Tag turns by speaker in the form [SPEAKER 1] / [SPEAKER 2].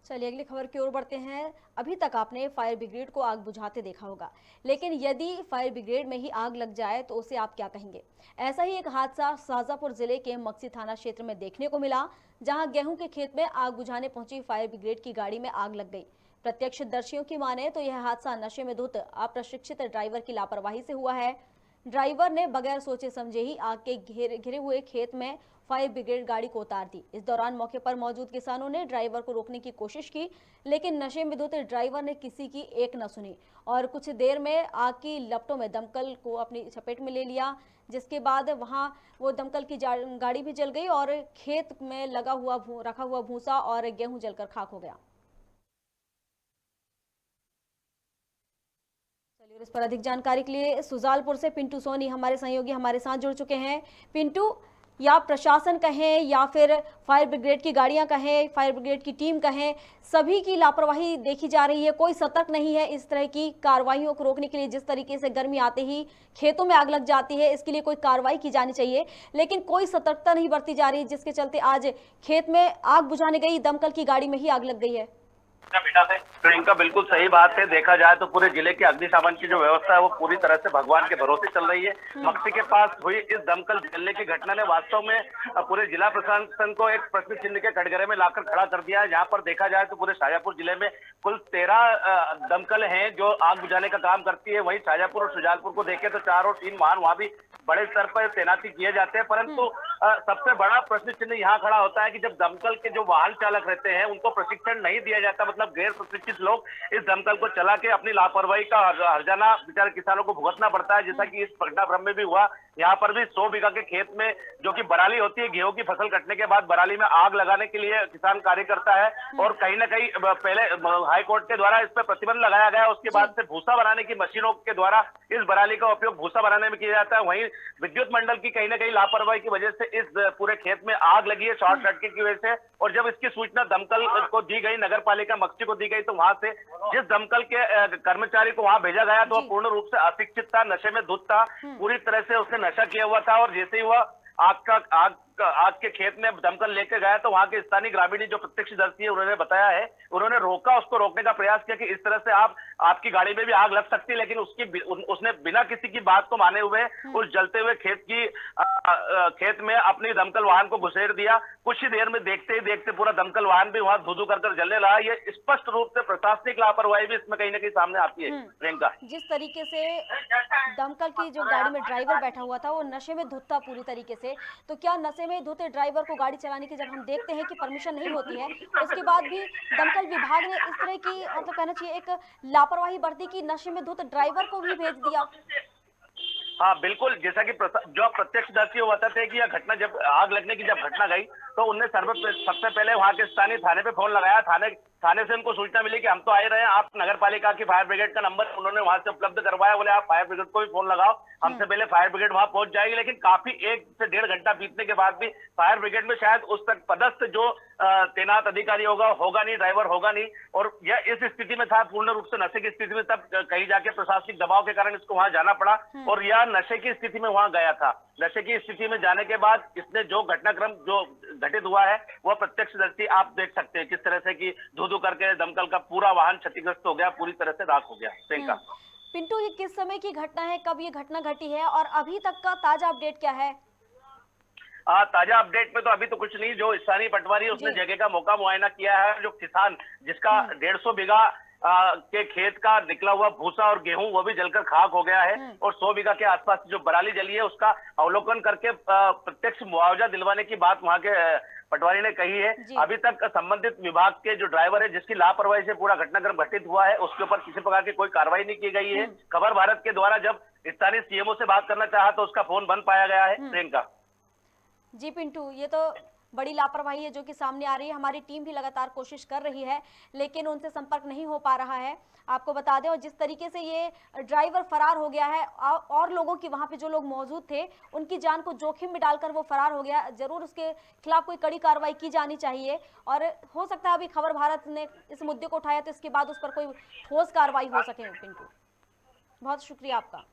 [SPEAKER 1] चलिए अगली खबर की ओर बढ़ते हैं। अभी तक आपने फायर ब्रिगेड को आग बुझाते देखा होगा, लेकिन यदि फायर ब्रिगेड में ही आग लग जाए तो उसे आप क्या कहेंगे। ऐसा ही एक हादसा शाजापुर जिले के मक्सी थाना क्षेत्र में देखने को मिला, जहां गेहूं के खेत में आग बुझाने पहुंची फायर ब्रिगेड की गाड़ी में आग लग गई। प्रत्यक्षदर्शियों की माने तो यह हादसा नशे में धुत अप्रशिक्षित ड्राइवर की लापरवाही से हुआ है। ड्राइवर ने बगैर सोचे समझे ही आग के घिरे हुए खेत में फायर ब्रिगेड गाड़ी को उतार दी। इस दौरान मौके पर मौजूद किसानों ने ड्राइवर को रोकने की कोशिश की, लेकिन नशे में धुत ड्राइवर ने किसी की एक न सुनी और कुछ देर में आग की लपटों में दमकल को अपनी चपेट में ले लिया, जिसके बाद वहां वो दमकल की गाड़ी भी जल गई और खेत में रखा हुआ भूसा और गेहूं जलकर खाक हो गया। चलिए इस पर अधिक जानकारी के लिए सुजालपुर से पिंटू सोनी हमारे सहयोगी हमारे साथ जुड़ चुके हैं। पिंटू, या प्रशासन कहें या फिर फायर ब्रिगेड की गाड़ियां कहें, फायर ब्रिगेड की टीम कहें, सभी की लापरवाही देखी जा रही है। कोई सतर्क नहीं है इस तरह की कार्रवाइयों को रोकने के लिए। जिस तरीके से गर्मी आते ही खेतों में आग लग जाती है, इसके लिए कोई कार्रवाई की जानी चाहिए, लेकिन कोई सतर्कता नहीं बरती जा रही, जिसके चलते आज खेत में आग बुझाने गई दमकल की गाड़ी में ही आग लग गई है।
[SPEAKER 2] प्रियंका, बिल्कुल सही बात है। देखा जाए तो पूरे जिले की अग्निशमन की जो व्यवस्था है वो पूरी तरह से भगवान के भरोसे चल रही है। मक्सी के पास हुई इस दमकल जलने की घटना ने वास्तव में पूरे जिला प्रशासन को एक प्रश्न चिन्ह के कटघरे में लाकर खड़ा कर दिया है। जहां पर देखा जाए तो पूरे शाजापुर जिले में कुल 13 दमकल हैं जो आग बुझाने का काम करती है। वहीं शाजापुर और सुजालपुर को देखें तो 4 और 3 वाहन वहां भी बड़े स्तर पर तैनाती किए जाते हैं। परंतु सबसे बड़ा प्रश्न चिन्ह यहाँ खड़ा होता है कि जब दमकल के जो वाहन चालक रहते हैं उनको प्रशिक्षण नहीं दिया जाता, मतलब गैर प्रशिक्षित लोग इस दमकल को चला के अपनी लापरवाही का हर्जाना बेचारे किसानों को भुगतना पड़ता है, जैसा कि इस घटनाक्रम में भी हुआ। यहाँ पर भी 100 बीघा के खेत में जो कि बराली होती है, गेहूं की फसल कटने के बाद बराली में आग लगाने के लिए किसान कार्य करता है और कहीं ना कहीं पहले हाई कोर्ट के द्वारा इस पर प्रतिबंध लगाया गया। उसके बाद से भूसा बनाने की मशीनों के द्वारा इस बराली का उपयोग भूसा बनाने में किया जाता है। वहीं विद्युत मंडल की कहीं ना कहीं लापरवाही की वजह से इस पूरे खेत में आग लगी है शॉर्ट सर्किट की वजह से। और जब इसकी सूचना दमकल को दी गई, नगर पालिका मक्सी को दी गई, तो वहां से जिस दमकल के कर्मचारी को वहां भेजा गया तो वह पूर्ण रूप से अशिक्षित था, नशे में धुत था, पूरी तरह से उसने नशा किया हुआ था। और जैसे ही वह आग के खेत में दमकल लेकर गया तो वहां के स्थानीय ग्रामीण जो प्रत्यक्षदर्शी है उन्होंने बताया है, उन्होंने उसको रोकने का प्रयास किया कि इस तरह से आपकी गाड़ी में भी आग लग सकती है, लेकिन उसने बिना किसी की बात को माने हुए उस जलते हुए खेत में अपनी दमकल वाहन को घुसेड़ दिया। कुछ ही देर में देखते ही देखते पूरा दमकल वाहन भी वहां धू कर जलने लगा। ये स्पष्ट रूप से प्रशासनिक लापरवाही भी इसमें कहीं ना कहीं सामने आती है। प्रियंका,
[SPEAKER 1] जिस तरीके से दमकल की जो गाड़ी में ड्राइवर बैठा हुआ था वो नशे में धुत था पूरी तरीके से, तो क्या नशे में धुते ड्राइवर को गाड़ी चलाने की जब हम देखते हैं कि परमिशन नहीं होती है, उसके बाद भी दमकल विभाग ने इस तरह की मतलब कहना चाहिए एक लापरवाही बरती कि नशे में धुत ड्राइवर को भी भेज दिया।
[SPEAKER 2] हाँ बिल्कुल, जैसा कि जो प्रत्यक्षदर्शी बताते हैं कि यह घटना जब आग लगने की जब घटना गई तो उनने सबसे पहले वहां के स्थानीय थाने पे फोन लगाया। थाने से उनको सूचना मिली कि हम तो आए रहे हैं, आप नगर पालिका की फायर ब्रिगेड का नंबर उन्होंने वहां से उपलब्ध करवाया। बोले आप फायर ब्रिगेड को भी फोन लगाओ, हमसे पहले फायर ब्रिगेड वहां पहुंच जाएगी। लेकिन काफी 1 से 1.5 घंटा बीतने के बाद भी फायर ब्रिगेड में शायद उस तक पदस्थ जो तैनात अधिकारी होगा नहीं, ड्राइवर होगा नहीं। और यह इस स्थिति में था, पूर्ण रूप से नशे की स्थिति में, तब कहीं जाके प्रशासनिक दबाव के कारण इसको वहां जाना पड़ा और यह नशे की स्थिति में वहां गया था। नशे की स्थिति में जाने के बाद इसने जो घटनाक्रम जो घटित हुआ है वह प्रत्यक्षदर्शी आप देख सकते हैं किस तरह से कि धू करके दमकल का पूरा वाहन क्षतिग्रस्त हो गया, पूरी तरह से राख हो गया। प्रियंका,
[SPEAKER 1] पिंटू, ये किस समय की घटना है, कब ये घटना घटी है और अभी तक का ताजा अपडेट क्या है?
[SPEAKER 2] ताजा अपडेट में तो अभी तो कुछ नहीं। जो स्थानीय पटवारी है उसने जगह का मौका मुआयना किया है। जो किसान जिसका 150 बीघा के खेत का निकला हुआ भूसा और गेहूं वो भी जलकर खाक हो गया है और 100 बीघा के आसपास जो बराली जली है उसका अवलोकन करके प्रत्यक्ष मुआवजा दिलवाने की बात वहां के पटवारी ने कही है। अभी तक संबंधित विभाग के जो ड्राइवर है जिसकी लापरवाही से पूरा घटनाक्रम घटित हुआ है उसके ऊपर किसी प्रकार की कोई कार्रवाई नहीं की गई है। खबर भारत के द्वारा जब स्थानीय सीएमओ से बात करना चाहा तो उसका फोन बंद पाया गया है। प्रियंका
[SPEAKER 1] जी पिंटू, ये तो बड़ी लापरवाही है जो कि सामने आ रही है। हमारी टीम भी लगातार कोशिश कर रही है लेकिन उनसे संपर्क नहीं हो पा रहा है, आपको बता दें। और जिस तरीके से ये ड्राइवर फरार हो गया है और लोगों की वहां पे जो लोग मौजूद थे उनकी जान को जोखिम में डालकर वो फरार हो गया, जरूर उसके खिलाफ कोई कड़ी कार्रवाई की जानी चाहिए। और हो सकता है अभी खबर भारत ने इस मुद्दे को उठाया तो इसके बाद उस पर कोई ठोस कार्रवाई हो सके। पिंटू, बहुत शुक्रिया आपका।